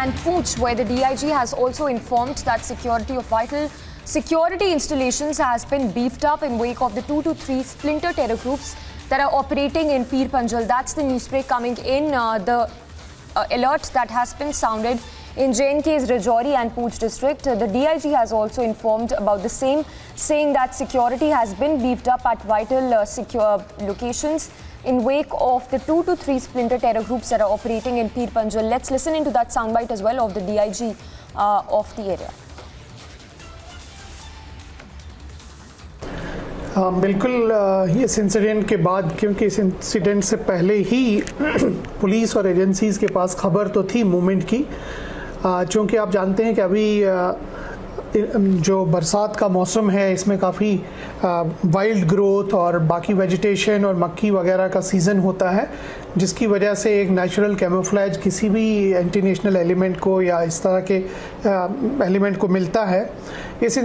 and Poonch, where the DIG has also informed that security of vital security installations has been beefed up in wake of the 2 to 3 splinter terror groups that are operating in Pir Panjal. That's the news break coming in. The alert that has been sounded in J&K's Rajouri and Poonch district. The DIG has also informed about the same, saying that security has been beefed up at vital secure locations in wake of the 2 to 3 splinter terror groups that are operating in Pir Panjal. Let's listen into that soundbite as well of the DIG of the area. बिल्कुल इस incident के बाद, क्योंकि इस incident से पहले ही police और agencies के पास खबर तो थी मूवमेंट की, चूँकि आप जानते हैं कि अभी जो बरसात का मौसम है इसमें काफ़ी वाइल्ड ग्रोथ और बाकी वेजिटेशन और मक्की वगैरह का सीज़न होता है, जिसकी वजह से एक नेचुरल कैमोफ्लेज किसी भी एंटी नेशनल एलिमेंट को या इस तरह के एलिमेंट को मिलता है। इस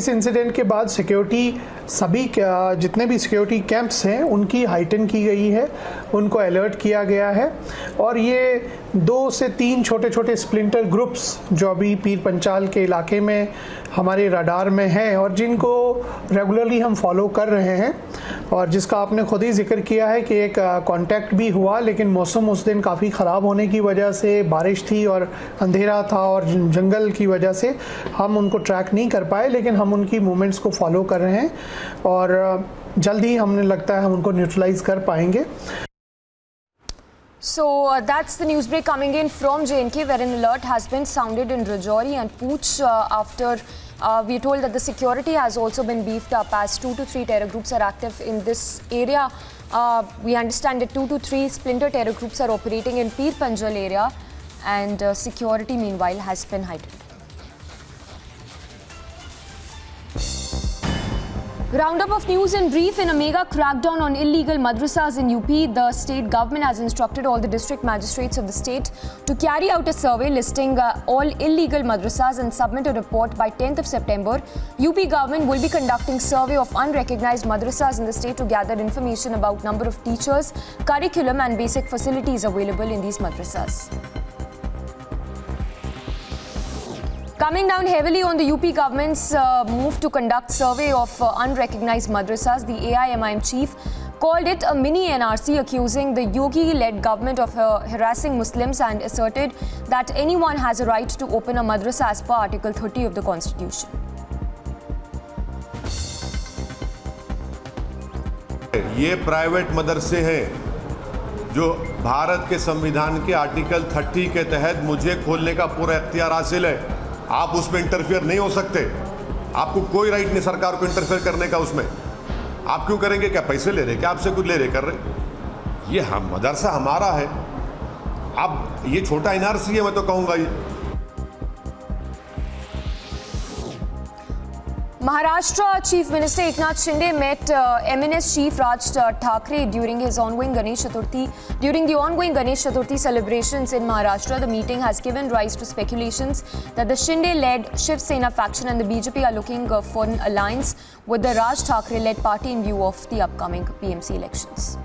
इंसिडेंट के बाद सिक्योरिटी सभी जितने भी सिक्योरिटी कैंप्स हैं उनकी हाइटन की गई है, उनको अलर्ट किया गया है और ये 2 से 3 छोटे छोटे स्प्लिंटर ग्रुप्स जो अभी पीर पंचाल के इलाके में हमारे रडार में हैं और जिनको रेगुलरली हम फॉलो कर रहे हैं और जिसका आपने खुद ही जिक्र किया है कि एक कांटेक्ट भी हुआ, लेकिन मौसम उस दिन काफ़ी ख़राब होने की वजह से, बारिश थी और अंधेरा था और जंगल की वजह से हम उनको ट्रैक नहीं कर पाए, लेकिन हम उनकी मूवमेंट्स को फॉलो कर रहे हैं और जल्द ही हमें लगता है हम उनको न्यूट्रलाइज कर पाएंगे। So that's the news break coming in from J&K, where an alert has been sounded in Rajouri and Poonch after we are told that the security has also been beefed up as 2 to 3 terror groups are active in this area. We understand that 2 to 3 splinter terror groups are operating in Pir Panjal area and security meanwhile has been heightened. Roundup of news in brief. In a mega crackdown on illegal madrasas in UP, the state government has instructed all the district magistrates of the state to carry out a survey listing all illegal madrasas and submit a report by 10th of September. UP government will be conducting survey of unrecognized madrasas in the state to gather information about number of teachers, curriculum and basic facilities available in these madrasas. Coming down heavily on the UP government's move to conduct survey of unrecognized madrasas, the AIMIM chief called it a mini NRC, accusing the Yogi-led government of harassing Muslims and asserted that anyone has a right to open a madrasa as per Article 30 of the Constitution. ये private मदरसे हैं जो भारत के संविधान के article 30 के तहत मुझे खोलने का पूरा इख्तियार हासिल है। आप उसमें इंटरफेयर नहीं हो सकते, आपको कोई राइट नहीं सरकार को इंटरफेयर करने का। उसमें आप क्यों करेंगे? क्या पैसे ले रहे, क्या आपसे कुछ ले रहे कर रहे? ये हम मदरसा हमारा है। अब ये छोटा एनआरसी है, मैं तो कहूँगा ये। Maharashtra Chief Minister Eknath Shinde met MNS Chief Raj Thackeray during the ongoing Ganesh Chaturthi celebrations in Maharashtra. The meeting has given rise to speculations that the Shinde-led Shiv Sena faction and the BJP are looking for an alliance with the Raj Thackeray-led party in view of the upcoming PMC elections.